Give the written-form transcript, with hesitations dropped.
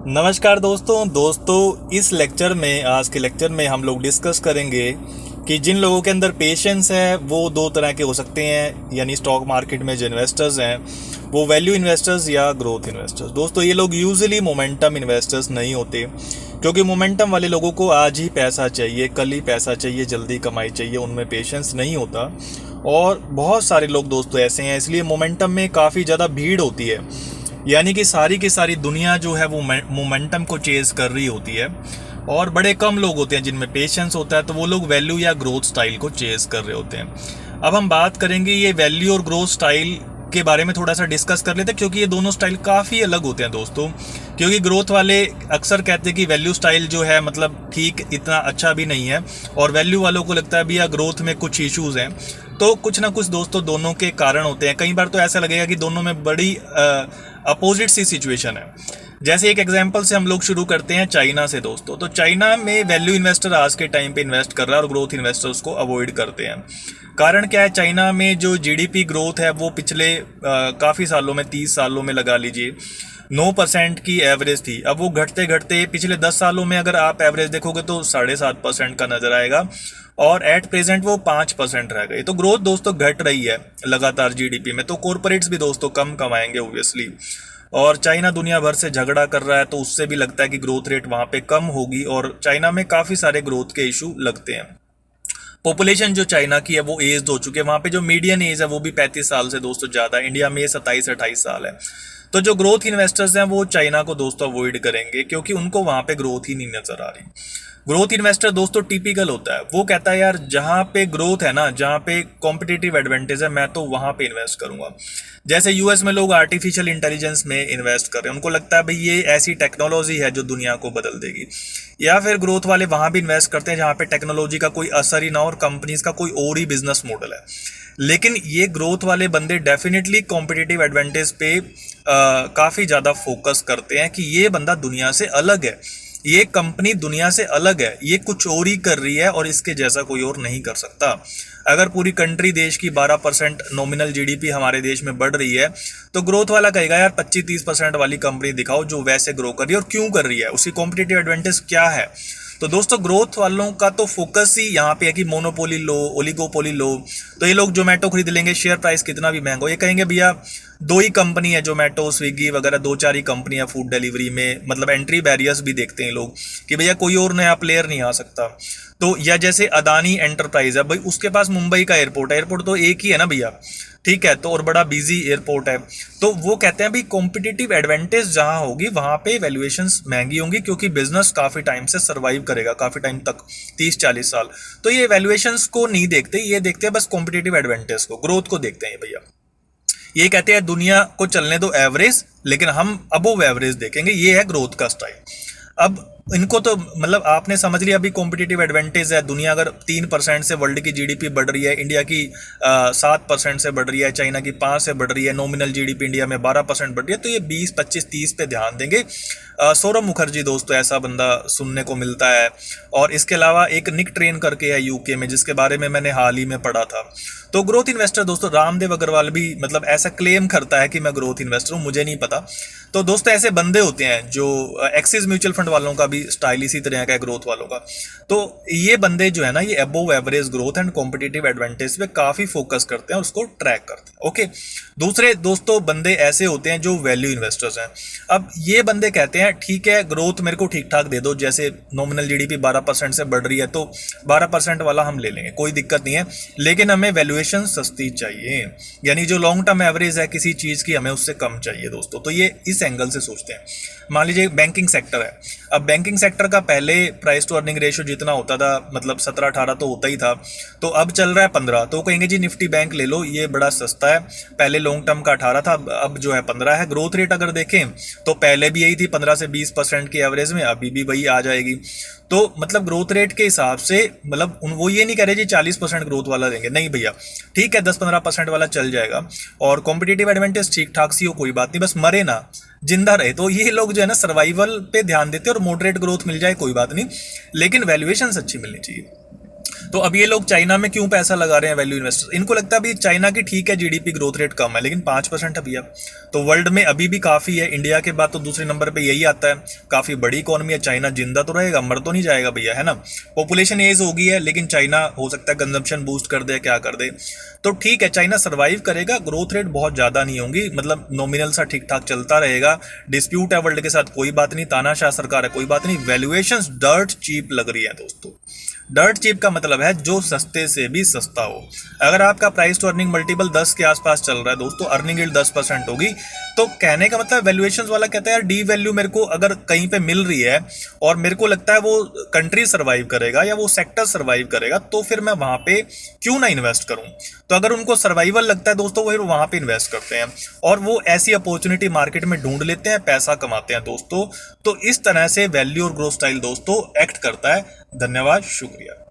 नमस्कार दोस्तों इस लेक्चर में आज के लेक्चर में हम लोग डिस्कस करेंगे कि जिन लोगों के अंदर पेशेंस है वो दो तरह के हो सकते हैं। यानी स्टॉक मार्केट में जो इन्वेस्टर्स हैं वो वैल्यू इन्वेस्टर्स या ग्रोथ इन्वेस्टर्स। दोस्तों ये लोग यूजुअली मोमेंटम इन्वेस्टर्स नहीं होते, क्योंकि मोमेंटम वाले लोगों को आज ही पैसा चाहिए, कल ही पैसा चाहिए, जल्दी कमाई चाहिए, उनमें पेशेंस नहीं होता। और बहुत सारे लोग दोस्तों ऐसे हैं, इसलिए मोमेंटम में काफ़ी ज़्यादा भीड़ होती है। यानी कि सारी की सारी दुनिया जो है वो मोमेंटम को चेज कर रही होती है, और बड़े कम लोग होते हैं जिनमें पेशेंस होता है, तो वो लोग वैल्यू या ग्रोथ स्टाइल को चेज कर रहे होते हैं। अब हम बात करेंगे ये वैल्यू और ग्रोथ स्टाइल के बारे में थोड़ा सा डिस्कस कर लेते हैं, क्योंकि ये दोनों स्टाइल काफ़ी अलग होते हैं दोस्तों। क्योंकि ग्रोथ वाले अक्सर कहते हैं कि वैल्यू स्टाइल जो है मतलब ठीक इतना अच्छा भी नहीं है, और वैल्यू वालों को लगता है भैया ग्रोथ में कुछ इश्यूज हैं। तो कुछ ना कुछ दोस्तों दोनों के कारण होते हैं। कई बार तो ऐसा लगेगा कि दोनों में बड़ी अपोजिट सी सिचुएशन है। जैसे एक एग्जांपल से हम लोग शुरू करते हैं चाइना से दोस्तों। तो चाइना में वैल्यू इन्वेस्टर आज के टाइम पे इन्वेस्ट कर रहा है और ग्रोथ इन्वेस्टर्स को अवॉइड करते हैं। कारण क्या है? चाइना में जो जीडीपी ग्रोथ है वो पिछले काफ़ी सालों में, 30 सालों में लगा लीजिए 9% की एवरेज थी। अब वो घटते घटते पिछले 10 सालों में अगर आप एवरेज देखोगे तो 7.5% का नजर आएगा, और एट प्रेजेंट वो 5% रह गई। तो ग्रोथ दोस्तों घट रही है लगातार जीडीपी में। तो कॉरपोरेट्स भी दोस्तों कम कमाएंगे ओब्वियसली, और चाइना दुनिया भर से झगड़ा कर रहा है, तो उससे भी लगता है कि ग्रोथ रेट वहाँ पे कम होगी, और चाइना में काफ़ी सारे ग्रोथ के इशू लगते हैं। पॉपुलेशन जो चाइना की है वो एज हो चुकी है, वहाँ पे जो मीडियन एज है वो भी 35 साल से दोस्तों ज़्यादा है। इंडिया में 27-28 साल है। तो जो ग्रोथ इन्वेस्टर्स हैं वो चाइना को दोस्तों अवॉइड करेंगे, क्योंकि उनको वहाँ पे ग्रोथ ही नहीं नजर आ रही। ग्रोथ इन्वेस्टर दोस्तों टिपिकल होता है, वो कहता है यार जहाँ पे ग्रोथ है ना, जहाँ पे कॉम्पिटिटिव एडवांटेज है, मैं तो वहाँ पे इन्वेस्ट करूंगा। जैसे यूएस में लोग आर्टिफिशियल इंटेलिजेंस में इन्वेस्ट कर रहे हैं, उनको लगता है भाई ये ऐसी टेक्नोलॉजी है जो दुनिया को बदल देगी। या फिर ग्रोथ वाले वहाँ भी इन्वेस्ट करते हैं जहाँ पे टेक्नोलॉजी का कोई असर ही ना हो और कंपनीज का कोई और ही बिजनेस मॉडल है। लेकिन ये ग्रोथ वाले बंदे डेफिनेटली कॉम्पिटिटिव एडवांटेज पे काफ़ी ज़्यादा फोकस करते हैं कि ये बंदा दुनिया से अलग है, ये कंपनी दुनिया से अलग है, ये कुछ और ही कर रही है और इसके जैसा कोई और नहीं कर सकता। अगर पूरी कंट्री देश की 12% नॉमिनल जीडीपी हमारे देश में बढ़ रही है, तो ग्रोथ वाला कहेगा यार 25-30% वाली कंपनी दिखाओ जो वैसे ग्रो कर रही है, और क्यों कर रही है, उसकी कॉम्पिटिटिव एडवांटेज क्या है। तो दोस्तों ग्रोथ वालों का तो फोकस ही यहाँ पे है कि मोनोपोली लो, ओलिगोपोली लो। तो ये लोग जोमेटो खरीद लेंगे, शेयर प्राइस कितना भी महंगा हो, ये कहेंगे भैया दो ही कंपनी है, जोमेटो स्विगी वगैरह, 2-4 ही कंपनी है फूड डिलीवरी में। मतलब एंट्री बैरियर्स भी देखते हैं लोग कि भैया कोई और नया प्लेयर नहीं आ सकता। तो या जैसे अदानी एंटरप्राइज है भाई, उसके पास मुंबई का एयरपोर्ट है, एयरपोर्ट तो एक ही है ना भैया, ठीक है, तो और बड़ा बिजी एयरपोर्ट है। तो वो कहते हैं भाई कॉम्पिटिटिव एडवांटेज जहां होगी वहां पे वैल्यूएशंस महंगी होंगी, क्योंकि बिजनेस काफी टाइम से सर्वाइव करेगा, काफी टाइम तक, 30-40 साल। तो ये वैल्यूएशंस को नहीं देखते, ये देखते हैं बस कॉम्पिटिटिव एडवांटेज को, ग्रोथ को देखते हैं भैया। ये कहते हैं दुनिया को चलने दो एवरेज, लेकिन हम अबोव एवरेज देखेंगे। ये है ग्रोथ का स्टाइल। अब इनको तो मतलब आपने समझ लिया अभी कॉम्पिटिटिव एडवांटेज है। दुनिया अगर 3% से वर्ल्ड की जीडीपी बढ़ रही है, इंडिया की 7% से बढ़ रही है, चाइना की 5 से बढ़ रही है, नॉमिनल जीडीपी इंडिया में 12% बढ़ रही है, तो ये 20-25-30 पे ध्यान देंगे। सौरभ मुखर्जी दोस्तों ऐसा बंदा सुनने को मिलता है। और इसके अलावा एक निक ट्रेन करके है यूके में, जिसके बारे में मैंने हाल ही में पढ़ा था। तो ग्रोथ इन्वेस्टर दोस्तों रामदेव अग्रवाल भी मतलब ऐसा क्लेम करता है कि मैं ग्रोथ इन्वेस्टर हूँ, मुझे नहीं पता। तो दोस्तों ऐसे बंदे होते हैं जो एक्सिस म्यूचुअल फंड वालों का भी स्टाइल इसी तरह का है, ग्रोथ वालों का। तो ये बंदे जो है ना, ये above average growth and competitive advantage पे काफी फोकस करते हैं और उसको ट्रैक करते हैं। ओके, दूसरे दोस्तों बंदे ऐसे होते हैं जो वैल्यू इन्वेस्टर्स हैं। अब ये बंदे कहते हैं ठीक है ग्रोथ मेरे को ठीक ठाक दे दो, जैसे नॉमिनल जीडीपी 12% से बढ़ रही है तो 12% वाला हम ले लेंगे, कोई दिक्कत नहीं है, लेकिन हमें वैल्यूएशन सस्ती चाहिए। यानी जो लॉन्ग टर्म एवरेज है किसी चीज की, हमें उससे कम चाहिए दोस्तों। तो ये इस एंगल से सोचते हैं। मान लीजिए बैंकिंग सेक्टर है। अब बैंकिंग सेक्टर का पहले प्राइस टू अर्निंग रेशियो जितना होता था, मतलब 17-18 तो होता ही था, तो अब चल रहा है 15। तो कहेंगे जी निफ्टी बैंक ले लो, ये बड़ा सस्ता है। पहले लॉन्ग टर्म का 18 था, अब जो है 15 है। ग्रोथ रेट अगर देखें तो पहले भी यही थी 15 से 20% की एवरेज में, अभी भी वही आ जाएगी। तो मतलब ग्रोथ रेट के हिसाब से मतलब वो ये नहीं कह रहे जी 40% ग्रोथ वाला देंगे, नहीं भैया, ठीक है 10-15% वाला चल जाएगा। और कॉम्पिटिटिव एडवांटेज ठीक ठाक सी हो, कोई बात नहीं, बस मरे ना, जिंदा रहे। तो ये लोग जो है ना सर्वाइवल पे ध्यान देते हैं, और मॉडरेट ग्रोथ मिल जाए कोई बात नहीं, लेकिन वैल्यूएशन अच्छी मिलनी चाहिए। तो अब ये लोग चाइना में क्यों पैसा लगा रहे हैं वैल्यू इन्वेस्टर्स? इनको लगता है अभी चाइना की ठीक है जीडीपी ग्रोथ रेट कम है, लेकिन 5% है भैया, तो वर्ल्ड में अभी भी काफ़ी है। इंडिया के बाद तो दूसरे नंबर पे यही आता है, काफ़ी बड़ी इकोनॉमी है। चाइना जिंदा तो रहेगा, मर तो नहीं जाएगा भैया, है ना। पॉपुलेशन एज हो गई है, लेकिन चाइना हो सकता है कंजम्पशन बूस्ट कर दे, क्या कर दे, तो ठीक है चाइना सर्वाइव करेगा। ग्रोथ रेट बहुत ज़्यादा नहीं होंगी, मतलब नॉमिनल सा ठीक ठाक चलता रहेगा। डिस्प्यूट है वर्ल्ड के साथ, कोई बात नहीं, तानाशाह सरकार है, कोई बात नहीं। वैल्यूएशंस डर्ट चीप लग रही है दोस्तों। डर्ट चीप का मतलब है जो सस्ते से भी सस्ता हो। अगर आपका प्राइस टू अर्निंग मल्टीपल 10 के आसपास चल रहा है दोस्तों, अर्निंग यील्ड 10% होगी, तो कहने का मतलब वैल्यूएशंस वाला कहता है यार डी वैल्यू मेरे को अगर कहीं पे मिल रही है और मेरे को लगता है वो कंट्री सर्वाइव करेगा या वो सेक्टर सर्वाइव करेगा, तो फिर मैं वहां पे क्यों ना इन्वेस्ट करूं। तो अगर उनको सर्वाइवल लगता है दोस्तों, वो फिर वहां पे इन्वेस्ट करते हैं और वो ऐसी अपॉर्चुनिटी मार्केट में ढूंढ लेते हैं, पैसा कमाते हैं दोस्तों। तो इस तरह से वैल्यू और ग्रोथ स्टाइल दोस्तों एक्ट करता है। धन्यवाद, शुक्रिया।